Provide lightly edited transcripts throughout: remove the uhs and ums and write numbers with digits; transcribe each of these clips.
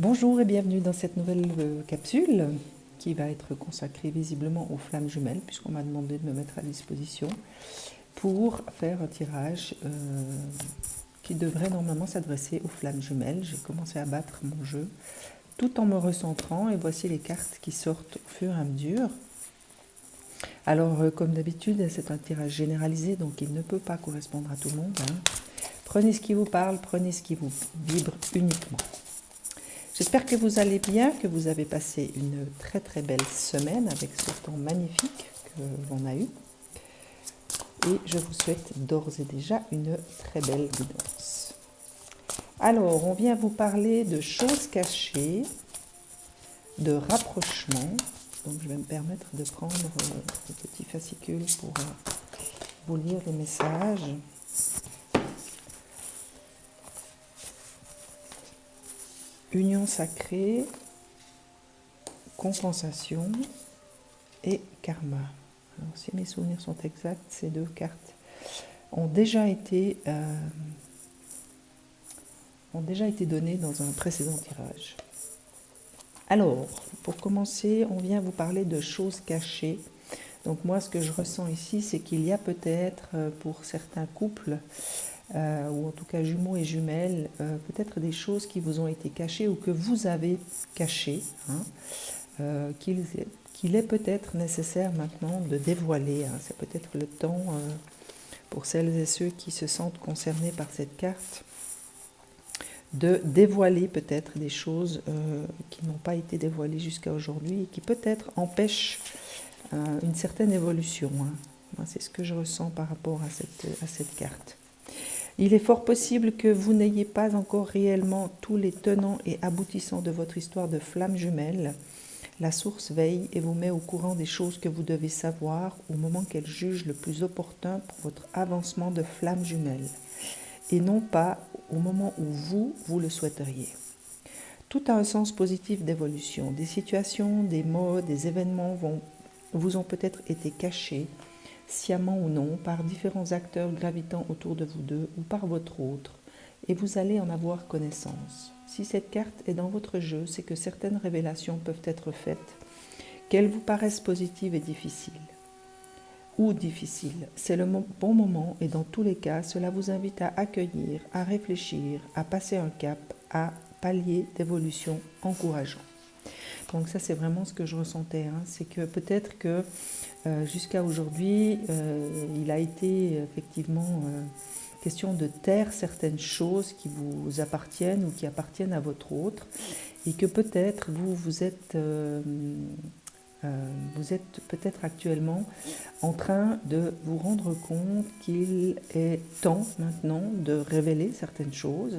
Bonjour et bienvenue dans cette nouvelle capsule qui va être consacrée visiblement aux flammes jumelles puisqu'on m'a demandé de me mettre à disposition pour faire un tirage qui devrait normalement s'adresser aux flammes jumelles. J'ai commencé à battre mon jeu tout en me recentrant et voici les cartes qui sortent au fur et à mesure. Alors comme d'habitude c'est un tirage généralisé donc il ne peut pas correspondre à tout le monde. Prenez ce qui vous parle, prenez ce qui vous vibre uniquement. J'espère que vous allez bien, que vous avez passé une très très belle semaine avec ce temps magnifique que l'on a eu. Et je vous souhaite d'ores et déjà une très belle guidance. Alors, on vient vous parler de choses cachées, de rapprochement. Donc, je vais me permettre de prendre le petit fascicule pour vous lire les messages. Union sacrée, compensation et karma. Alors, si mes souvenirs sont exacts, ces deux cartes ont déjà été données dans un précédent tirage. Alors, pour commencer, on vient vous parler de choses cachées. Donc moi, ce que je ressens ici, c'est qu'il y a peut-être, pour certains couples, ou en tout cas jumeaux et jumelles, peut-être des choses qui vous ont été cachées ou que vous avez cachées, qu'il est peut-être nécessaire maintenant de dévoiler. C'est peut-être le temps, pour celles et ceux qui se sentent concernés par cette carte, de dévoiler peut-être des choses qui n'ont pas été dévoilées jusqu'à aujourd'hui et qui peut-être empêchent une certaine évolution. Moi, c'est ce que je ressens par rapport à cette carte. Il est fort possible que vous n'ayez pas encore réellement tous les tenants et aboutissants de votre histoire de flamme jumelle. La source veille et vous met au courant des choses que vous devez savoir au moment qu'elle juge le plus opportun pour votre avancement de flamme jumelle, et non pas au moment où vous le souhaiteriez. Tout a un sens positif d'évolution. Des situations, des mots, des événements vous ont peut-être été cachés, sciemment ou non, par différents acteurs gravitant autour de vous deux ou par votre autre, et vous allez en avoir connaissance. Si cette carte est dans votre jeu, c'est que certaines révélations peuvent être faites, qu'elles vous paraissent positives et difficiles. Ou difficiles. C'est le bon moment et dans tous les cas, cela vous invite à accueillir, à réfléchir, à passer un cap, à palier d'évolution encourageant. Donc ça, c'est vraiment ce que je ressentais. C'est que peut-être que jusqu'à aujourd'hui, il a été effectivement question de taire certaines choses qui vous appartiennent ou qui appartiennent à votre autre, et que peut-être vous êtes peut-être actuellement en train de vous rendre compte qu'il est temps maintenant de révéler certaines choses,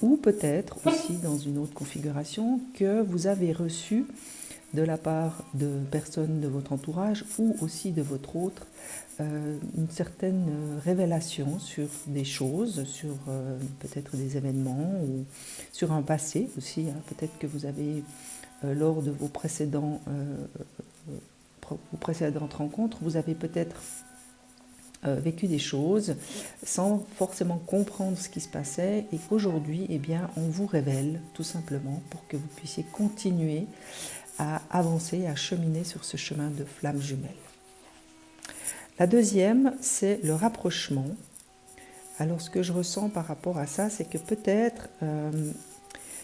ou peut-être aussi dans une autre configuration que vous avez reçu de la part de personnes de votre entourage ou aussi de votre autre, une certaine révélation sur des choses, sur peut-être des événements ou sur un passé aussi. Peut-être que vous avez, lors de vos précédentes rencontres, vous avez peut-être vécu des choses sans forcément comprendre ce qui se passait, et qu'aujourd'hui, eh bien, on vous révèle tout simplement pour que vous puissiez continuer à avancer, à cheminer sur ce chemin de flamme jumelle. La deuxième, c'est le rapprochement. Alors ce que je ressens par rapport à ça, c'est que peut-être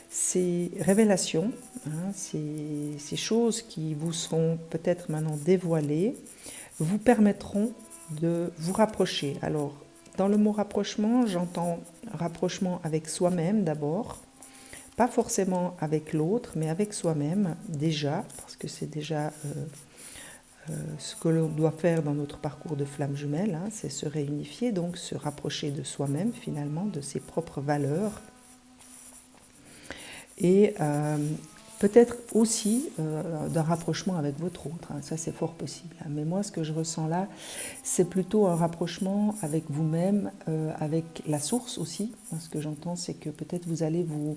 ces révélations, ces choses qui vous seront peut-être maintenant dévoilées, vous permettront de vous rapprocher. Alors, dans le mot rapprochement, j'entends rapprochement avec soi-même d'abord, pas forcément avec l'autre, mais avec soi-même déjà, parce que c'est déjà ce que l'on doit faire dans notre parcours de flamme jumelle, c'est se réunifier, donc se rapprocher de soi-même finalement, de ses propres valeurs. Et peut-être aussi d'un rapprochement avec votre autre, ça c'est fort possible. Mais moi, ce que je ressens là, c'est plutôt un rapprochement avec vous-même, avec la source aussi. Ce que j'entends, c'est que peut-être vous allez vous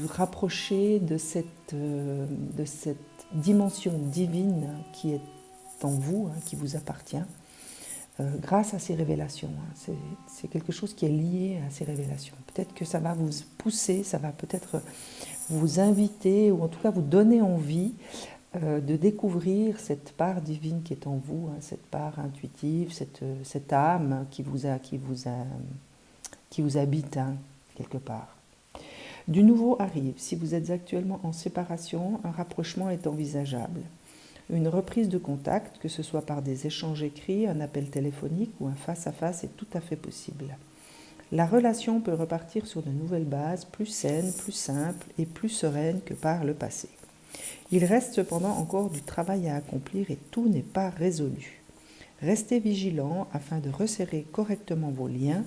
rapprocher de cette dimension divine qui est en vous, qui vous appartient, grâce à ces révélations. Hein. C'est quelque chose qui est lié à ces révélations. Peut-être que ça va vous pousser, ça va peut-être vous inviter, ou en tout cas vous donner envie de découvrir cette part divine qui est en vous, hein, cette part intuitive, cette âme qui vous habite, hein, quelque part. Du nouveau arrive. Si vous êtes actuellement en séparation, un rapprochement est envisageable. Une reprise de contact, que ce soit par des échanges écrits, un appel téléphonique ou un face-à-face, est tout à fait possible. La relation peut repartir sur de nouvelles bases, plus saines, plus simples et plus sereines que par le passé. Il reste cependant encore du travail à accomplir et tout n'est pas résolu. Restez vigilants afin de resserrer correctement vos liens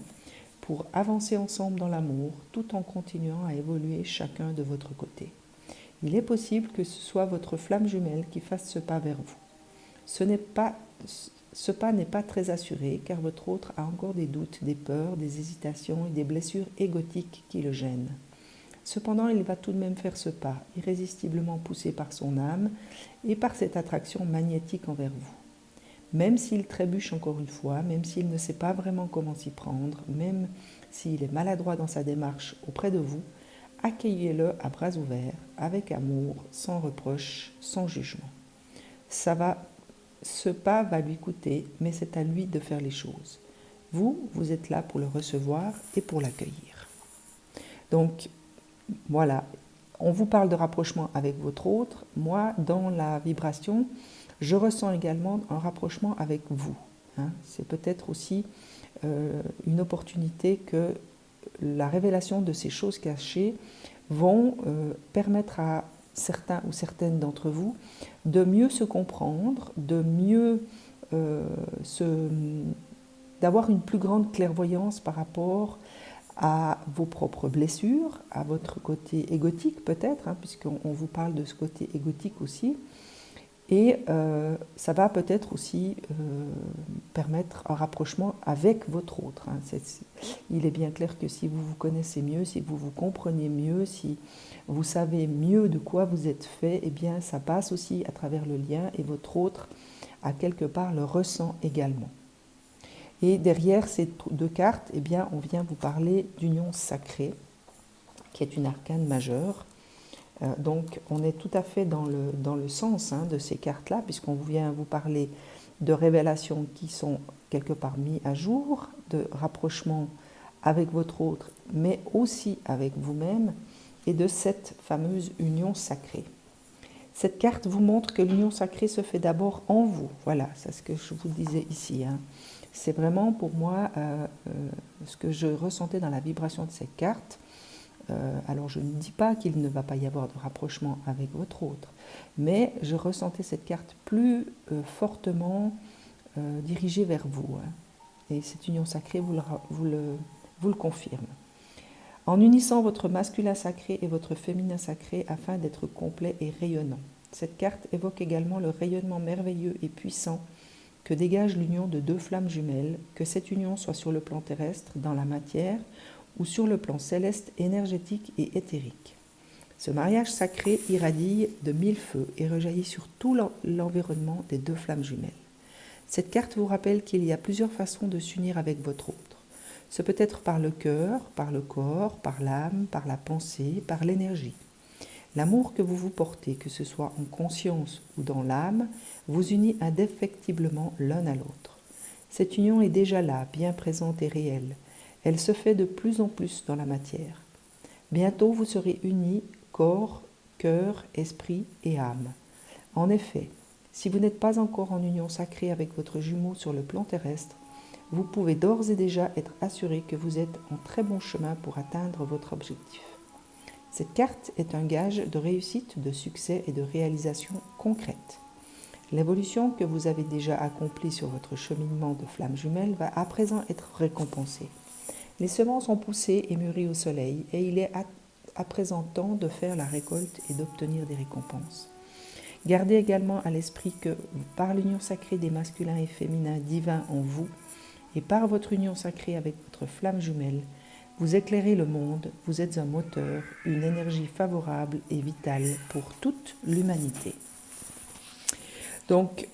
pour avancer ensemble dans l'amour tout en continuant à évoluer chacun de votre côté. Il est possible que ce soit votre flamme jumelle qui fasse ce pas vers vous. Ce pas n'est pas très assuré car votre autre a encore des doutes, des peurs, des hésitations et des blessures égotiques qui le gênent. Cependant, il va tout de même faire ce pas, irrésistiblement poussé par son âme et par cette attraction magnétique envers vous. Même s'il trébuche encore une fois, même s'il ne sait pas vraiment comment s'y prendre, même s'il est maladroit dans sa démarche auprès de vous, accueillez-le à bras ouverts, avec amour, sans reproche, sans jugement. Ce pas va lui coûter, mais c'est à lui de faire les choses. Vous êtes là pour le recevoir et pour l'accueillir. Donc, voilà, on vous parle de rapprochement avec votre autre. Moi, dans la vibration, je ressens également un rapprochement avec vous. Hein. C'est peut-être aussi une opportunité que la révélation de ces choses cachées vont permettre à certains ou certaines d'entre vous de mieux se comprendre, de mieux d'avoir une plus grande clairvoyance par rapport à vos propres blessures, à votre côté égotique peut-être, hein, puisqu'on vous parle de ce côté égotique aussi. Et ça va peut-être aussi permettre un rapprochement avec votre autre. Hein. Il est bien clair que si vous vous connaissez mieux, si vous vous comprenez mieux, si vous savez mieux de quoi vous êtes fait, eh bien ça passe aussi à travers le lien et votre autre, à quelque part, le ressent également. Et derrière ces deux cartes, eh bien, on vient vous parler d'union sacrée, qui est une arcane majeure. Donc on est tout à fait dans le sens, hein, de ces cartes-là, puisqu'on vient vous parler de révélations qui sont quelque part mises à jour, de rapprochement avec votre autre, mais aussi avec vous-même, et de cette fameuse union sacrée. Cette carte vous montre que l'union sacrée se fait d'abord en vous. Voilà, c'est ce que je vous disais ici. Hein. C'est vraiment pour moi ce que je ressentais dans la vibration de cette carte. Alors je ne dis pas qu'il ne va pas y avoir de rapprochement avec votre autre, mais je ressentais cette carte plus fortement dirigée vers vous. Hein. Et cette union sacrée vous le confirme. En unissant votre masculin sacré et votre féminin sacré afin d'être complet et rayonnant. Cette carte évoque également le rayonnement merveilleux et puissant que dégage l'union de deux flammes jumelles, que cette union soit sur le plan terrestre, dans la matière, ou sur le plan céleste, énergétique et éthérique. Ce mariage sacré irradie de 1000 feux et rejaillit sur tout l'environnement des deux flammes jumelles. Cette carte vous rappelle qu'il y a plusieurs façons de s'unir avec votre autre. Ce peut être par le cœur, par le corps, par l'âme, par la pensée, par l'énergie. L'amour que vous vous portez, que ce soit en conscience ou dans l'âme, vous unit indéfectiblement l'un à l'autre. Cette union est déjà là, bien présente et réelle. Elle se fait de plus en plus dans la matière. Bientôt, vous serez unis, corps, cœur, esprit et âme. En effet, si vous n'êtes pas encore en union sacrée avec votre jumeau sur le plan terrestre, vous pouvez d'ores et déjà être assuré que vous êtes en très bon chemin pour atteindre votre objectif. Cette carte est un gage de réussite, de succès et de réalisation concrète. L'évolution que vous avez déjà accomplie sur votre cheminement de flamme jumelle va à présent être récompensée. Les semences ont poussé et mûri au soleil et il est à présent temps de faire la récolte et d'obtenir des récompenses. Gardez également à l'esprit que par l'union sacrée des masculins et féminins divins en vous et par votre union sacrée avec votre flamme jumelle, vous éclairez le monde, vous êtes un moteur, une énergie favorable et vitale pour toute l'humanité. Donc,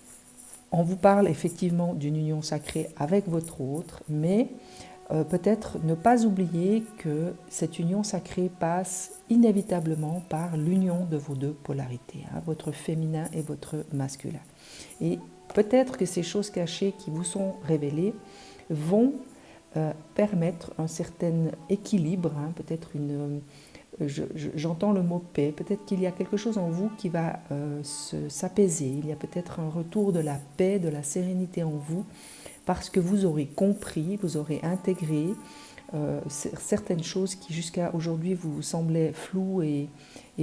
On vous parle effectivement d'une union sacrée avec votre autre, mais peut-être ne pas oublier que cette union sacrée passe inévitablement par l'union de vos deux polarités, hein, votre féminin et votre masculin. Et peut-être que ces choses cachées qui vous sont révélées vont permettre un certain équilibre, hein, peut-être une... J'entends le mot paix, peut-être qu'il y a quelque chose en vous qui va s'apaiser, il y a peut-être un retour de la paix, de la sérénité en vous, parce que vous aurez compris, vous aurez intégré certaines choses qui jusqu'à aujourd'hui vous semblaient floues et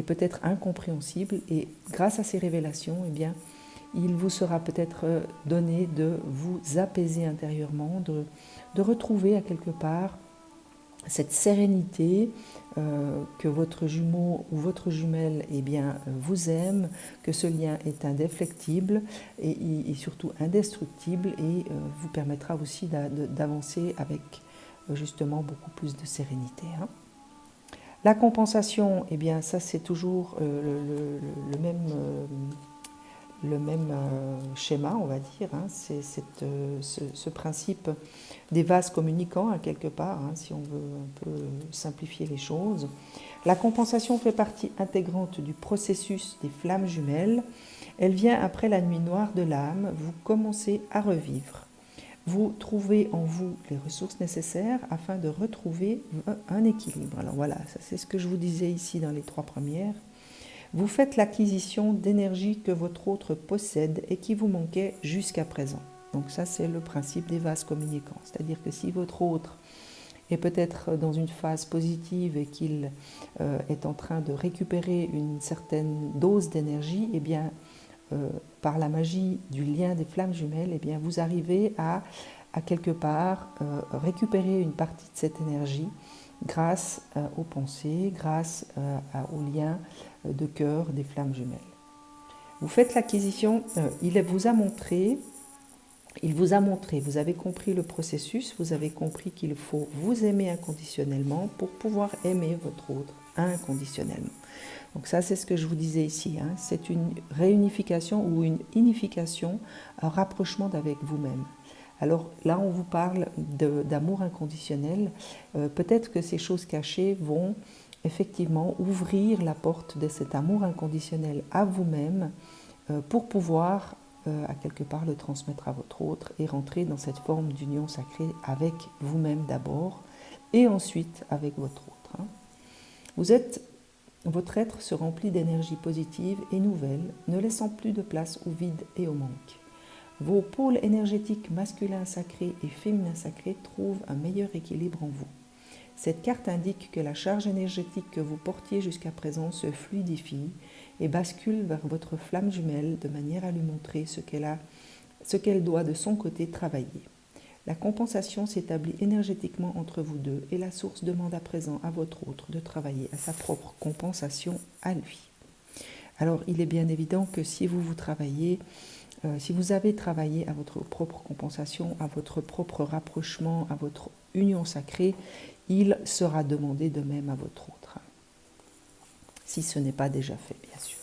peut-être incompréhensibles, et grâce à ces révélations, eh bien, il vous sera peut-être donné de vous apaiser intérieurement, de retrouver à quelque part cette sérénité, que votre jumeau ou votre jumelle eh bien, vous aime, que ce lien est indéflectible et surtout indestructible, et vous permettra aussi d'avancer avec justement beaucoup plus de sérénité. Hein. La compensation, eh bien, ça c'est toujours le même schéma, on va dire, hein. C'est ce principe des vases communicants, à quelque part, hein, si on veut un peu simplifier les choses. La compensation fait partie intégrante du processus des flammes jumelles. Elle vient après la nuit noire de l'âme. Vous commencez à revivre. Vous trouvez en vous les ressources nécessaires afin de retrouver un équilibre. Alors voilà, ça c'est ce que je vous disais ici dans les 3 premières. Vous faites l'acquisition d'énergie que votre autre possède et qui vous manquait jusqu'à présent. Donc ça, c'est le principe des vases communicants. C'est-à-dire que si votre autre est peut-être dans une phase positive et qu'il est en train de récupérer une certaine dose d'énergie, eh bien, par la magie du lien des flammes jumelles, eh bien, vous arrivez à quelque part récupérer une partie de cette énergie grâce aux pensées, grâce au lien de cœur des flammes jumelles. Vous faites l'acquisition, il vous a montré, vous avez compris le processus, vous avez compris qu'il faut vous aimer inconditionnellement pour pouvoir aimer votre autre inconditionnellement. Donc ça, c'est ce que je vous disais ici, hein. C'est une réunification ou une unification, un rapprochement avec vous-même. Alors là, on vous parle d'amour inconditionnel. Peut-être que ces choses cachées vont effectivement ouvrir la porte de cet amour inconditionnel à vous-même pour pouvoir à quelque part le transmettre à votre autre et rentrer dans cette forme d'union sacrée avec vous-même d'abord et ensuite avec votre autre. Votre être se remplit d'énergie positive et nouvelle, ne laissant plus de place au vide et au manque. Vos pôles énergétiques masculins sacrés et féminins sacrés trouvent un meilleur équilibre en vous. Cette carte indique que la charge énergétique que vous portiez jusqu'à présent se fluidifie et bascule vers votre flamme jumelle de manière à lui montrer ce qu'elle doit de son côté travailler. La compensation s'établit énergétiquement entre vous deux et la source demande à présent à votre autre de travailler à sa propre compensation à lui. Alors il est bien évident que si vous travaillez, si vous avez travaillé à votre propre compensation, à votre propre rapprochement, à votre union sacrée, il sera demandé de même à votre autre, si ce n'est pas déjà fait, bien sûr.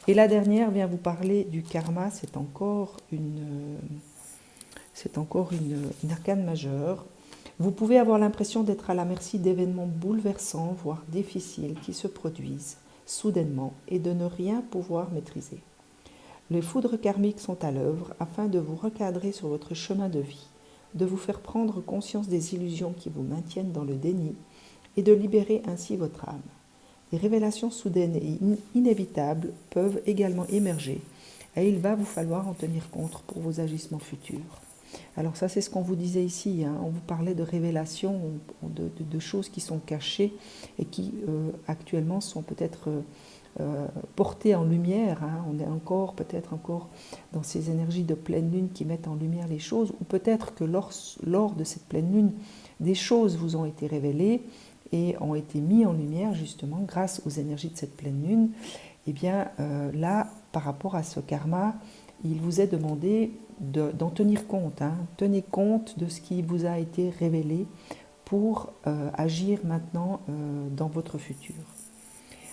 Et la dernière vient vous parler du karma, c'est encore une arcane majeure. Vous pouvez avoir l'impression d'être à la merci d'événements bouleversants, voire difficiles, qui se produisent soudainement et de ne rien pouvoir maîtriser. Les foudres karmiques sont à l'œuvre afin de vous recadrer sur votre chemin de vie, de vous faire prendre conscience des illusions qui vous maintiennent dans le déni et de libérer ainsi votre âme. Des révélations soudaines et inévitables peuvent également émerger et il va vous falloir en tenir compte pour vos agissements futurs. Alors ça, c'est ce qu'on vous disait ici, hein. On vous parlait de révélations, de choses qui sont cachées et qui actuellement sont peut-être portées en lumière, hein. On est peut-être encore dans ces énergies de pleine lune qui mettent en lumière les choses, ou peut-être que lors de cette pleine lune, des choses vous ont été révélées et ont été mises en lumière justement grâce aux énergies de cette pleine lune. Et bien là, par rapport à ce karma, il vous est demandé d'en tenir compte, hein. Tenez compte de ce qui vous a été révélé pour agir maintenant dans votre futur.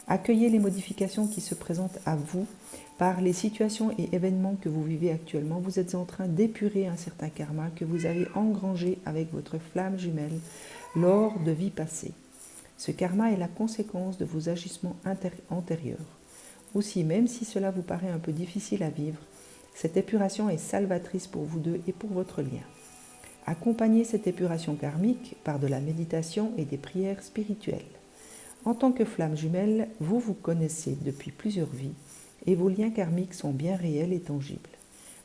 Accueillez les modifications qui se présentent à vous par les situations et événements que vous vivez actuellement. Vous êtes en train d'épurer un certain karma que vous avez engrangé avec votre flamme jumelle lors de vies passées. Ce karma est la conséquence de vos agissements antérieurs. Aussi, même si cela vous paraît un peu difficile à vivre, cette épuration est salvatrice pour vous deux et pour votre lien. Accompagnez cette épuration karmique par de la méditation et des prières spirituelles. En tant que flamme jumelle, vous vous connaissez depuis plusieurs vies et vos liens karmiques sont bien réels et tangibles.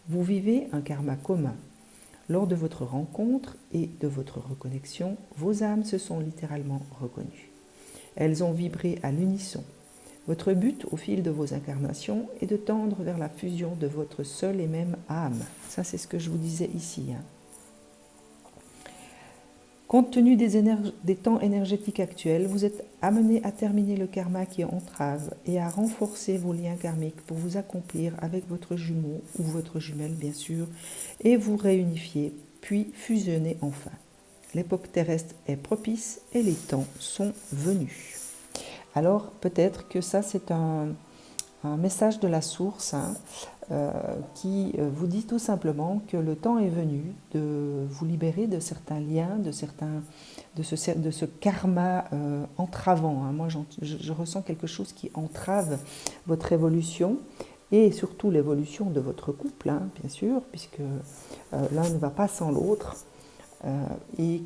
Vous vivez un karma commun. Lors de votre rencontre et de votre reconnexion, vos âmes se sont littéralement reconnues. Elles ont vibré à l'unisson. Votre but au fil de vos incarnations est de tendre vers la fusion de votre seule et même âme. Ça, c'est ce que je vous disais ici. Compte tenu des temps énergétiques actuels, vous êtes amené à terminer le karma qui entrave et à renforcer vos liens karmiques pour vous accomplir avec votre jumeau ou votre jumelle, bien sûr, et vous réunifier, puis fusionner enfin. L'époque terrestre est propice et les temps sont venus. Alors, peut-être que ça, c'est un message de la source qui vous dit tout simplement que le temps est venu de vous libérer de certains liens, de ce karma entravant. Moi, je ressens quelque chose qui entrave votre évolution et surtout l'évolution de votre couple, bien sûr, puisque l'un ne va pas sans l'autre. Et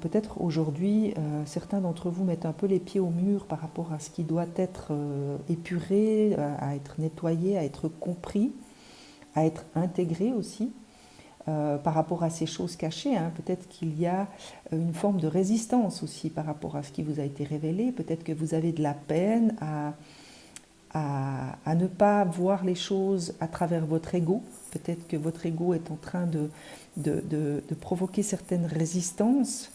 peut-être aujourd'hui, certains d'entre vous mettent un peu les pieds au mur par rapport à ce qui doit être épuré, à être nettoyé, à être compris, à être intégré aussi, par rapport à ces choses cachées. Peut-être qu'il y a une forme de résistance aussi par rapport à ce qui vous a été révélé. Peut-être que vous avez de la peine à ne pas voir les choses à travers votre ego. Peut-être que votre ego est en train de provoquer certaines résistances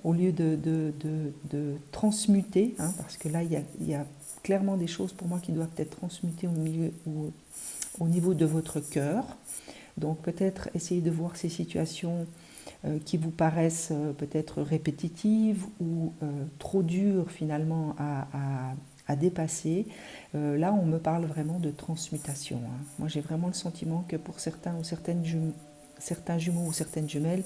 au lieu de transmuter, parce que là, il y a clairement des choses pour moi qui doivent être transmutées au niveau de votre cœur. Donc peut-être essayer de voir ces situations qui vous paraissent peut-être répétitives ou trop dures finalement à dépasser. Là, on me parle vraiment de transmutation. Moi, j'ai vraiment le sentiment que pour certains ou certains jumeaux ou certaines jumelles,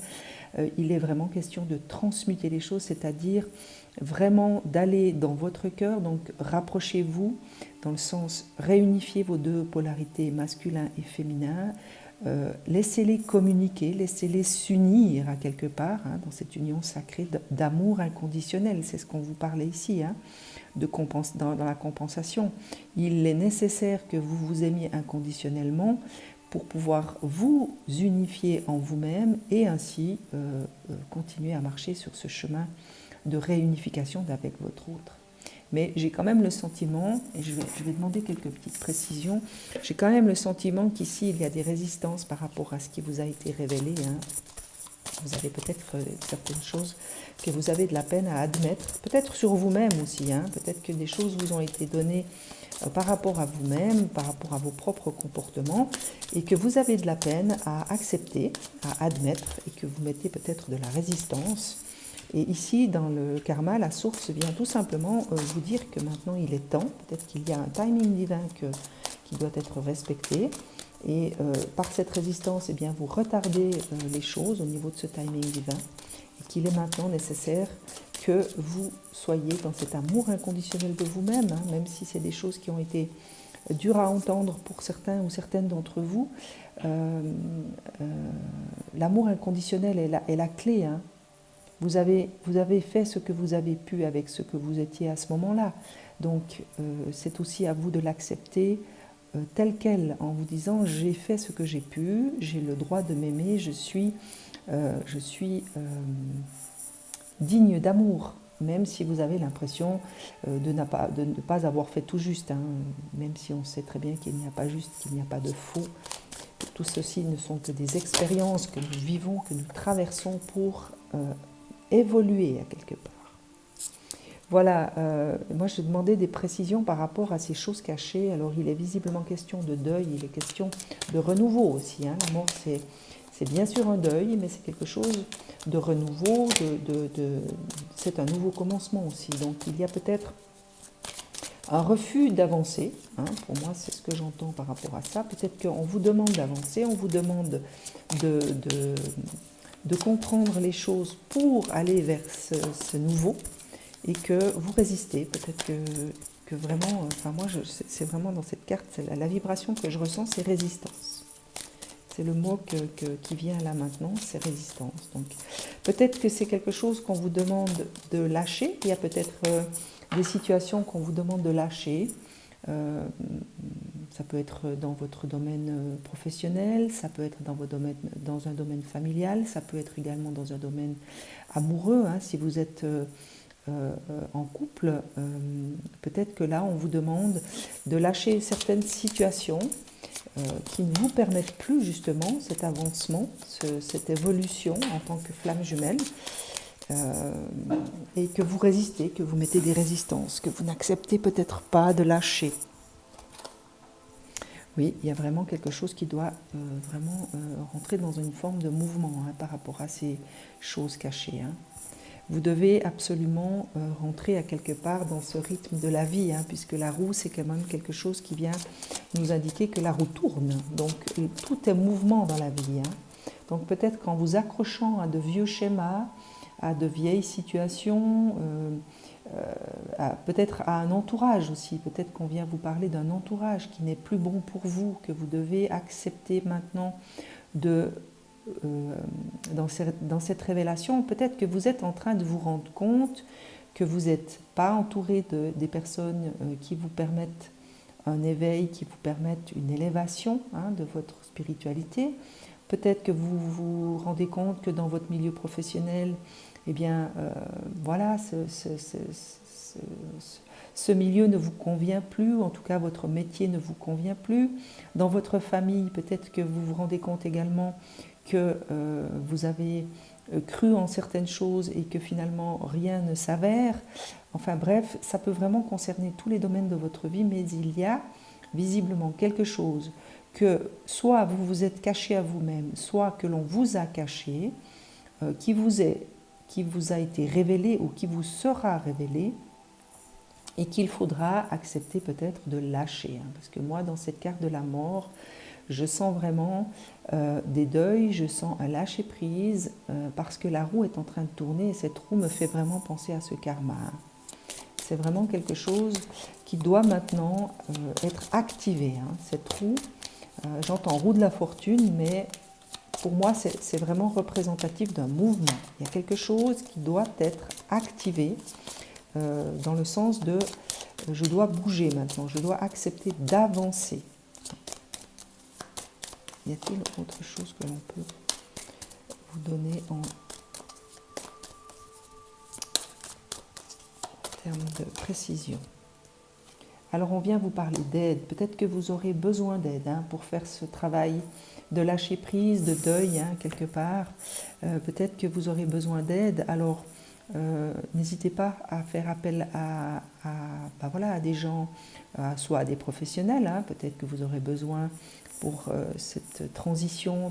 il est vraiment question de transmuter les choses, c'est-à-dire vraiment d'aller dans votre cœur, donc rapprochez-vous, dans le sens réunifiez vos deux polarités masculin et féminin, laissez-les communiquer, laissez-les s'unir à quelque part, dans cette union sacrée d'amour inconditionnel, c'est ce qu'on vous parlait ici, dans la compensation. Il est nécessaire que vous vous aimiez inconditionnellement pour pouvoir vous unifier en vous-même et ainsi continuer à marcher sur ce chemin de réunification avec votre autre. Mais j'ai quand même le sentiment, et je vais demander quelques petites précisions, j'ai quand même le sentiment qu'ici il y a des résistances par rapport à ce qui vous a été révélé. Vous avez peut-être certaines choses que vous avez de la peine à admettre, peut-être sur vous-même aussi, peut-être que des choses vous ont été données par rapport à vous-même, par rapport à vos propres comportements, et que vous avez de la peine à accepter, à admettre, et que vous mettez peut-être de la résistance. Et ici, dans le karma, la source vient tout simplement vous dire que maintenant il est temps, peut-être qu'il y a un timing divin qui doit être respecté, et par cette résistance, eh bien, vous retardez les choses au niveau de ce timing divin, et qu'il est maintenant nécessaire que vous soyez dans cet amour inconditionnel de vous-même, même si c'est des choses qui ont été dures à entendre pour certains ou certaines d'entre vous. L'amour inconditionnel est la clé. Vous avez fait ce que vous avez pu avec ce que vous étiez à ce moment-là. Donc, c'est aussi à vous de l'accepter tel quel, en vous disant « j'ai fait ce que j'ai pu, j'ai le droit de m'aimer, je suis digne d'amour ». Même si vous avez l'impression de ne pas avoir fait tout juste, même si on sait très bien qu'il n'y a pas juste, qu'il n'y a pas de faux. Tout ceci ne sont que des expériences que nous vivons, que nous traversons pour évoluer à quelque part. Voilà, moi je demandais des précisions par rapport à ces choses cachées. Alors il est visiblement question de deuil, il est question de renouveau aussi. La mort c'est bien sûr un deuil, mais c'est quelque chose de renouveau, c'est un nouveau commencement aussi. Donc il y a peut-être un refus d'avancer. Hein, pour moi, c'est ce que j'entends par rapport à ça. Peut-être qu'on vous demande d'avancer, on vous demande de, de, de comprendre les choses pour aller vers ce nouveau et que vous résistez. Peut-être que vraiment, enfin moi, c'est vraiment dans cette carte, la vibration que je ressens, c'est résistance. C'est le mot qui vient là maintenant, c'est résistance. Donc peut-être que c'est quelque chose qu'on vous demande de lâcher. Il y a peut-être des situations qu'on vous demande de lâcher. Ça peut être dans votre domaine professionnel, ça peut être dans un domaine familial, ça peut être également dans un domaine amoureux. Hein, si vous êtes en couple, peut-être que là on vous demande de lâcher certaines situations qui ne vous permettent plus justement cet avancement, cette évolution en tant que flamme jumelle, et que vous résistez, que vous mettez des résistances, que vous n'acceptez peut-être pas de lâcher. Oui, il y a vraiment quelque chose qui doit vraiment rentrer dans une forme de mouvement hein, par rapport à ces choses cachées. Hein. Vous devez absolument rentrer à quelque part dans ce rythme de la vie, hein, puisque la roue, c'est quand même quelque chose qui vient nous indiquer que la roue tourne. Donc, tout est mouvement dans la vie. Hein. Donc, peut-être qu'en vous accrochant à de vieux schémas, à de vieilles situations, peut-être à un entourage aussi, peut-être qu'on vient vous parler d'un entourage qui n'est plus bon pour vous, que vous devez accepter maintenant de... dans cette révélation, peut-être que vous êtes en train de vous rendre compte que vous n'êtes pas entouré des personnes qui vous permettent un éveil, qui vous permettent une élévation hein, de votre spiritualité. Peut-être que vous vous rendez compte que dans votre milieu professionnel, eh bien, voilà, ce milieu ne vous convient plus, en tout cas votre métier ne vous convient plus. Dans votre famille, peut-être que vous vous rendez compte également que vous avez cru en certaines choses et que finalement rien ne s'avère. Enfin bref, ça peut vraiment concerner tous les domaines de votre vie, mais il y a visiblement quelque chose que soit vous vous êtes caché à vous-même, soit que l'on vous a caché, qui vous a été révélé ou qui vous sera révélé, et qu'il faudra accepter peut-être de lâcher. Hein, parce que moi, dans cette carte de la mort, je sens vraiment des deuils, je sens un lâcher-prise, parce que la roue est en train de tourner, et cette roue me fait vraiment penser à ce karma. Hein. C'est vraiment quelque chose qui doit maintenant être activé. Hein, cette roue, j'entends roue de la fortune, mais pour moi, c'est vraiment représentatif d'un mouvement. Il y a quelque chose qui doit être activé dans le sens de je dois bouger maintenant, je dois accepter d'avancer. Y a-t-il autre chose que l'on peut vous donner en termes de précision? Alors on vient vous parler d'aide, peut-être que vous aurez besoin d'aide hein, pour faire ce travail de lâcher prise, de deuil hein, quelque part. Peut-être que vous aurez besoin d'aide, alors n'hésitez pas à faire appel à des gens, soit à des professionnels, hein, peut-être que vous aurez besoin pour cette transition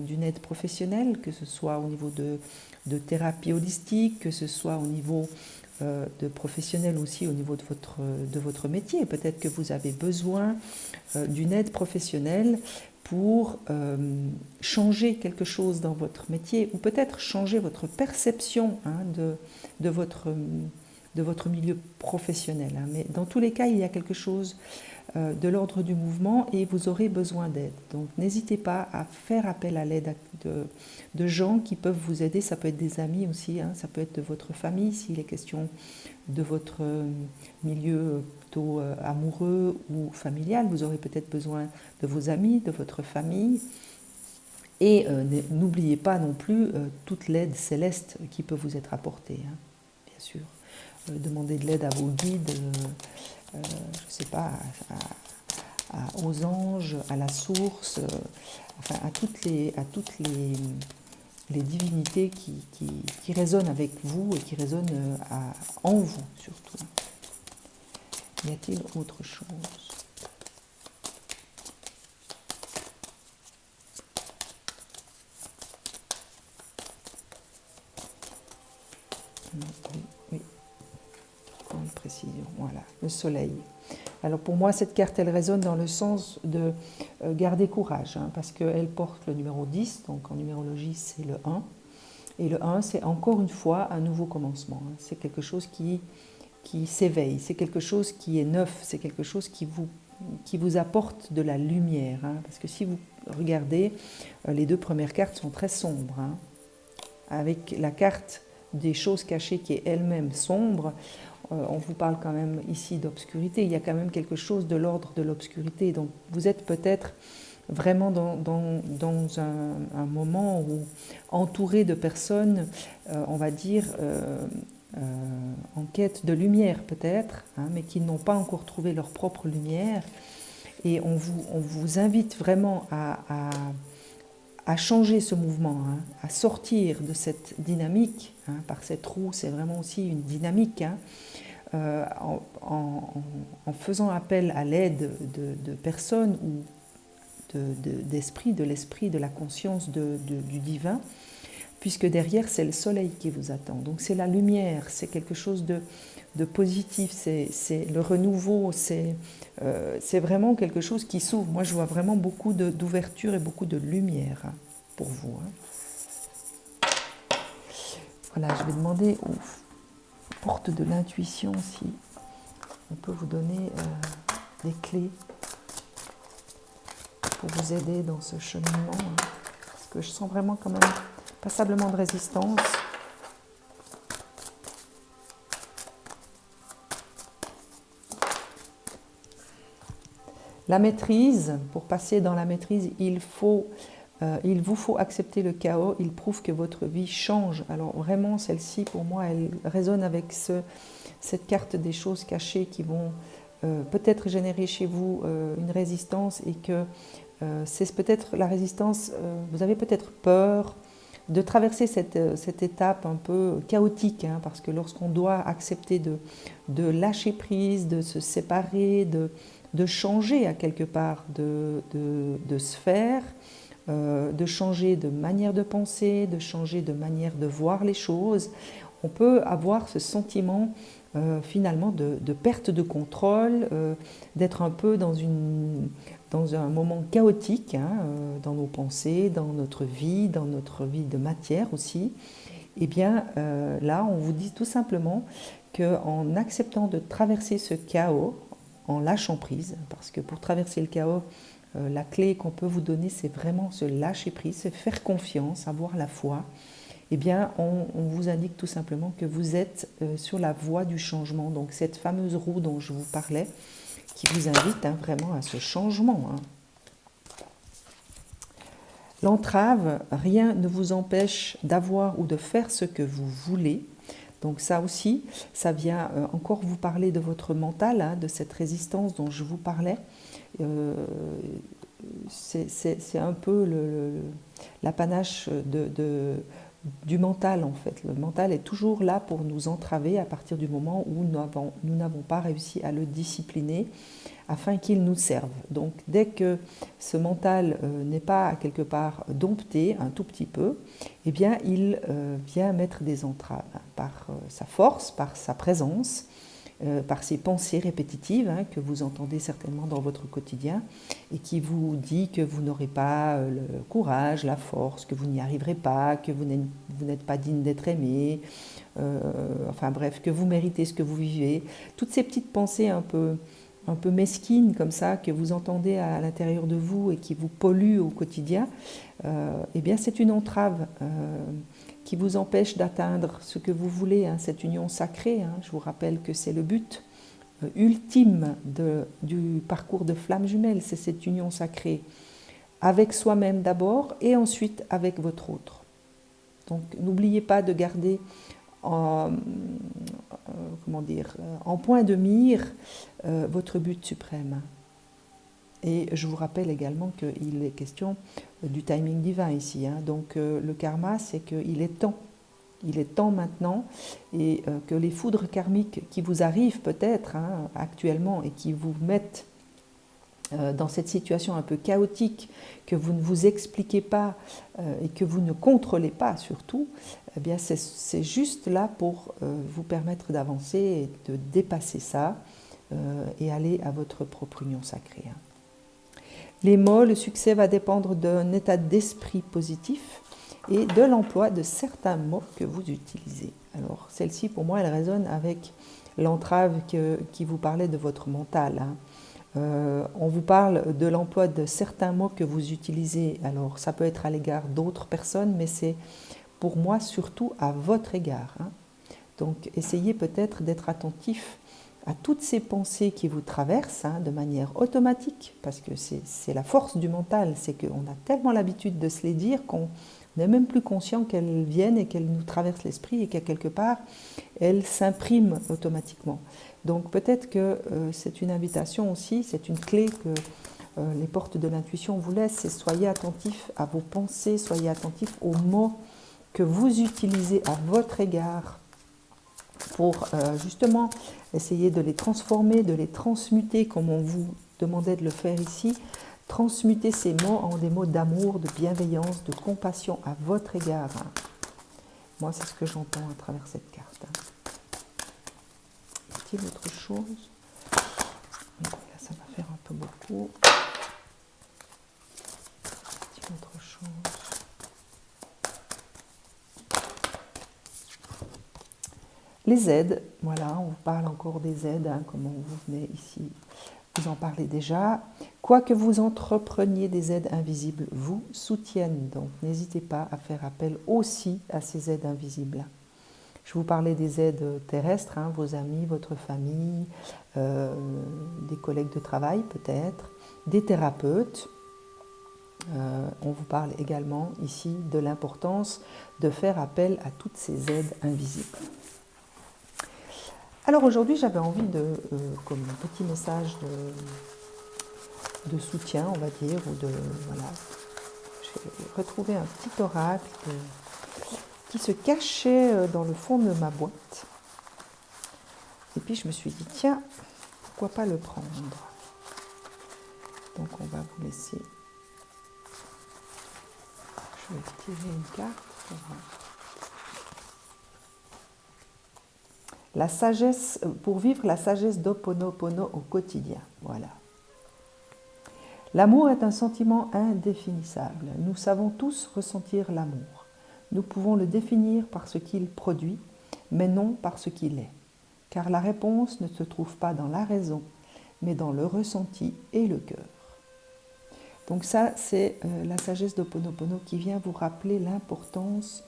d'une aide professionnelle, que ce soit au niveau de thérapie holistique, que ce soit au niveau de professionnels aussi au niveau de votre métier. Peut-être que vous avez besoin d'une aide professionnelle pour changer quelque chose dans votre métier ou peut-être changer votre perception hein, de votre milieu professionnel. Hein. Mais dans tous les cas, il y a quelque chose de l'ordre du mouvement et vous aurez besoin d'aide. Donc n'hésitez pas à faire appel à l'aide de gens qui peuvent vous aider. Ça peut être des amis aussi, hein, ça peut être de votre famille s'il est question de votre milieu plutôt amoureux ou familial. Vous aurez peut-être besoin de vos amis, de votre famille. Et n'oubliez pas non plus toute l'aide céleste qui peut vous être apportée, hein, bien sûr. Demandez de l'aide à vos guides, je ne sais pas, aux anges, à la source, enfin à toutes les divinités qui résonnent avec vous et qui résonnent en vous surtout. Y a-t-il autre chose ? Oui, oui, pour une précision. voilà, le soleil. Alors pour moi, cette carte, elle résonne dans le sens de garder courage, hein, parce qu'elle porte le numéro 10, donc en numérologie, c'est le 1. Et le 1, c'est encore une fois un nouveau commencement. Hein. C'est quelque chose qui s'éveille, c'est quelque chose qui est neuf, c'est quelque chose qui vous apporte de la lumière. Hein, parce que si vous regardez, les deux premières cartes sont très sombres. Hein, avec la carte des choses cachées qui est elle-même sombre, on vous parle quand même ici d'obscurité. Il y a quand même quelque chose de l'ordre de l'obscurité. Donc vous êtes peut-être vraiment dans un moment où, entouré de personnes, on va dire, en quête de lumière peut-être, hein, mais qui n'ont pas encore trouvé leur propre lumière. Et on vous invite vraiment à changer ce mouvement, hein, à sortir de cette dynamique. Hein, par cette roue, c'est vraiment aussi une dynamique. Hein, en faisant appel à l'aide de personnes ou d'esprit, de l'esprit, de la conscience du divin, puisque derrière c'est le soleil qui vous attend. Donc c'est la lumière, c'est quelque chose de positif, c'est le renouveau, c'est vraiment quelque chose qui s'ouvre. Moi je vois vraiment beaucoup d'ouverture et beaucoup de lumière, hein, pour vous. Hein. Voilà, je vais demander aux portes de l'intuition si on peut vous donner des clés pour vous aider dans ce cheminement, hein, parce que je sens vraiment quand même passablement de résistance. La maîtrise, pour passer dans la maîtrise, il vous faut accepter le chaos, il prouve que votre vie change. Alors vraiment, celle-ci, pour moi, elle résonne avec cette carte des choses cachées qui vont peut-être générer chez vous une résistance, et que c'est peut-être la résistance, vous avez peut-être peur de traverser cette étape un peu chaotique, hein, parce que lorsqu'on doit accepter de lâcher prise, de se séparer, de changer à quelque part de sphère, de changer de manière de penser, de changer de manière de voir les choses, on peut avoir ce sentiment finalement de perte de contrôle, d'être un peu dans un moment chaotique, hein, dans nos pensées, dans notre vie de matière aussi. Eh bien là, on vous dit tout simplement qu'en acceptant de traverser ce chaos, en lâchant prise, parce que pour traverser le chaos, la clé qu'on peut vous donner, c'est vraiment se lâcher prise, c'est faire confiance, avoir la foi. Eh bien, on vous indique tout simplement que vous êtes sur la voie du changement. Donc cette fameuse roue dont je vous parlais, qui vous invite, hein, vraiment à ce changement. Hein. L'entrave, rien ne vous empêche d'avoir ou de faire ce que vous voulez. Donc ça aussi, ça vient encore vous parler de votre mental, hein, de cette résistance dont je vous parlais. C'est un peu l'apanage du mental, en fait. Le mental est toujours là pour nous entraver à partir du moment où nous n'avons pas réussi à le discipliner afin qu'il nous serve. Donc dès que ce mental n'est pas quelque part dompté un tout petit peu, eh bien il vient mettre des entraves, hein, par sa force, par sa présence, par ces pensées répétitives, hein, que vous entendez certainement dans votre quotidien, et qui vous dit que vous n'aurez pas le courage, la force, que vous n'y arriverez pas, que vous n'êtes pas digne d'être aimé, enfin bref, que vous méritez ce que vous vivez. Toutes ces petites pensées un peu mesquines comme ça, que vous entendez à l'intérieur de vous et qui vous polluent au quotidien, eh bien c'est une entrave qui vous empêche d'atteindre ce que vous voulez, hein, cette union sacrée. Hein. Je vous rappelle que c'est le but ultime du parcours de flamme jumelle, c'est cette union sacrée avec soi-même d'abord et ensuite avec votre autre. Donc n'oubliez pas de garder en point de mire votre but suprême. Et je vous rappelle également qu'il est question du timing divin ici. Hein. Donc le karma, c'est qu'il est temps. Il est temps maintenant, et que les foudres karmiques qui vous arrivent peut-être, hein, actuellement, et qui vous mettent dans cette situation un peu chaotique que vous ne vous expliquez pas et que vous ne contrôlez pas surtout, eh bien c'est juste là pour vous permettre d'avancer et de dépasser ça et aller à votre propre union sacrée. Les mots, le succès va dépendre d'un état d'esprit positif et de l'emploi de certains mots que vous utilisez. Alors celle-ci pour moi elle résonne avec l'entrave qui vous parlait de votre mental. On vous parle de l'emploi de certains mots que vous utilisez. Alors, ça peut être à l'égard d'autres personnes, mais c'est pour moi surtout à votre égard. Donc, essayez peut-être d'être attentif à toutes ces pensées qui vous traversent de manière automatique, parce que c'est la force du mental, c'est qu'on a tellement l'habitude de se les dire qu'on n'est même plus conscient qu'elles viennent et qu'elles nous traversent l'esprit et qu'à quelque part, elles s'impriment automatiquement. Donc peut-être que c'est une invitation aussi, c'est une clé que les portes de l'intuition vous laissent, c'est soyez attentifs à vos pensées, soyez attentifs aux mots que vous utilisez à votre égard pour justement essayer de les transformer, de les transmuter comme on vous demandait de le faire ici, transmuter ces mots en des mots d'amour, de bienveillance, de compassion à votre égard. Moi, c'est ce que j'entends à travers cette carte. Y a-t-il autre chose? Là, ça va faire un peu beaucoup. Y a-t-il autre chose? Les aides, voilà, on vous parle encore des aides, comme vous venez ici, vous en parlez déjà. Quoi que vous entrepreniez, des aides invisibles vous soutiennent, donc n'hésitez pas à faire appel aussi à ces aides invisibles. Je vous parlais des aides terrestres, vos amis, votre famille, des collègues de travail peut-être, des thérapeutes. On vous parle également ici de l'importance de faire appel à toutes ces aides invisibles. Alors aujourd'hui, j'avais envie de, comme un petit message de soutien, on va dire, ou de, voilà, j'ai retrouvé un petit oracle qui se cachait dans le fond de ma boîte. Et puis je me suis dit, tiens, pourquoi pas le prendre? Donc on va vous laisser. Je vais tirer une carte pour la sagesse, pour vivre la sagesse d'Ho'oponopono au quotidien. Voilà. L'amour est un sentiment indéfinissable. Nous savons tous ressentir l'amour. Nous pouvons le définir par ce qu'il produit, mais non par ce qu'il est. Car la réponse ne se trouve pas dans la raison, mais dans le ressenti et le cœur. Donc ça, c'est la sagesse d'Ho'oponopono qui vient vous rappeler l'importance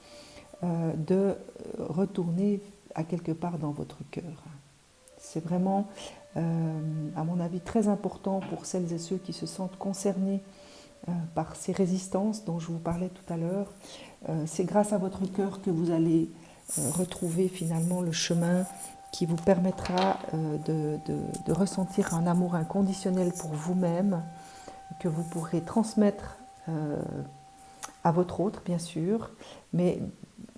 de retourner à quelque part dans votre cœur. C'est vraiment, à mon avis, très important pour celles et ceux qui se sentent concernés par ces résistances dont je vous parlais tout à l'heure. C'est grâce à votre cœur que vous allez retrouver finalement le chemin qui vous permettra de ressentir un amour inconditionnel pour vous-même, que vous pourrez transmettre à votre autre, bien sûr, mais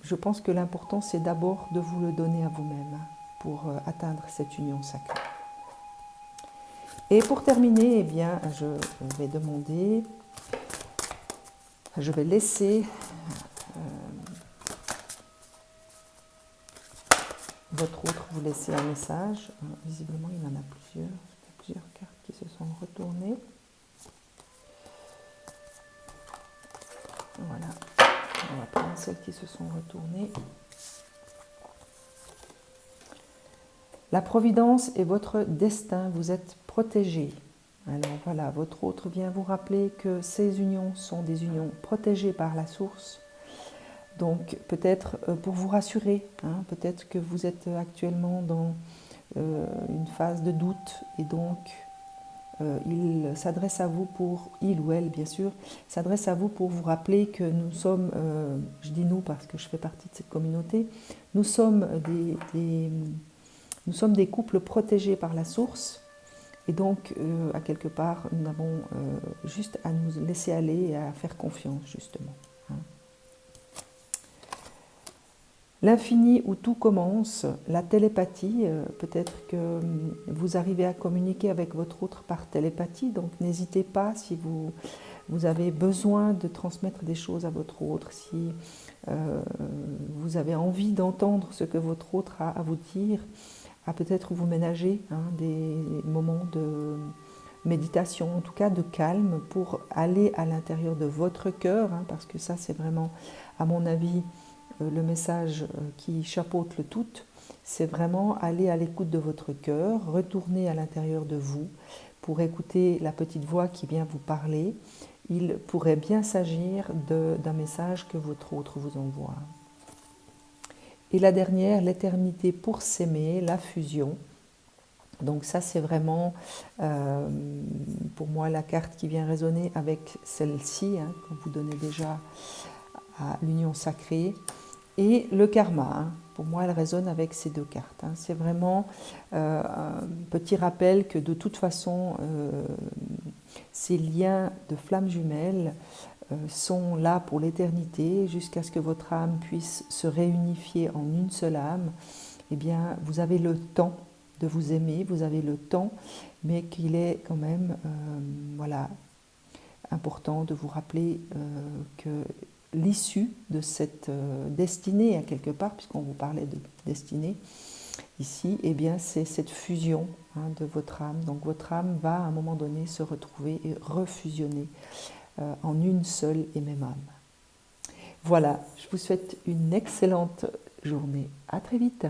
je pense que l'important, c'est d'abord de vous le donner à vous-même pour atteindre cette union sacrée. Et pour terminer, eh bien, je vais demander, je vais laisser votre autre vous laisser un message. Visiblement, il y en a plusieurs. Il y a plusieurs cartes qui se sont retournées. Voilà. On va prendre celles qui se sont retournées. La providence est votre destin, vous êtes protégé. Alors voilà, votre autre vient vous rappeler que ces unions sont des unions protégées par la source. Donc peut-être pour vous rassurer, peut-être que vous êtes actuellement dans une phase de doute et donc il s'adresse à vous pour, il ou elle bien sûr, s'adresse à vous pour vous rappeler que nous sommes, je dis nous parce que je fais partie de cette communauté, nous sommes des couples protégés par la source et donc à quelque part nous avons juste à nous laisser aller et à faire confiance justement. L'infini où tout commence, la télépathie, peut-être que vous arrivez à communiquer avec votre autre par télépathie, donc n'hésitez pas si vous avez besoin de transmettre des choses à votre autre, si vous avez envie d'entendre ce que votre autre a à vous dire, à peut-être vous ménager des moments de méditation, en tout cas de calme, pour aller à l'intérieur de votre cœur, parce que ça c'est vraiment, à mon avis, le message qui chapeaute le tout, c'est vraiment aller à l'écoute de votre cœur, retourner à l'intérieur de vous pour écouter la petite voix qui vient vous parler. Il pourrait bien s'agir d'un message que votre autre vous envoie. Et la dernière, l'éternité pour s'aimer, la fusion. Donc ça c'est vraiment pour moi la carte qui vient résonner avec celle-ci, qu'on vous donnait déjà à l'union sacrée. Et le karma, pour moi elle résonne avec ces deux cartes. C'est vraiment un petit rappel que de toute façon ces liens de flammes jumelles sont là pour l'éternité, jusqu'à ce que votre âme puisse se réunifier en une seule âme. Eh bien vous avez le temps de vous aimer, vous avez le temps, mais qu'il est quand même important de vous rappeler que l'issue de cette destinée, à quelque part, puisqu'on vous parlait de destinée ici, eh bien c'est cette fusion de votre âme. Donc votre âme va à un moment donné se retrouver et refusionner en une seule et même âme. Voilà, je vous souhaite une excellente journée. À très vite.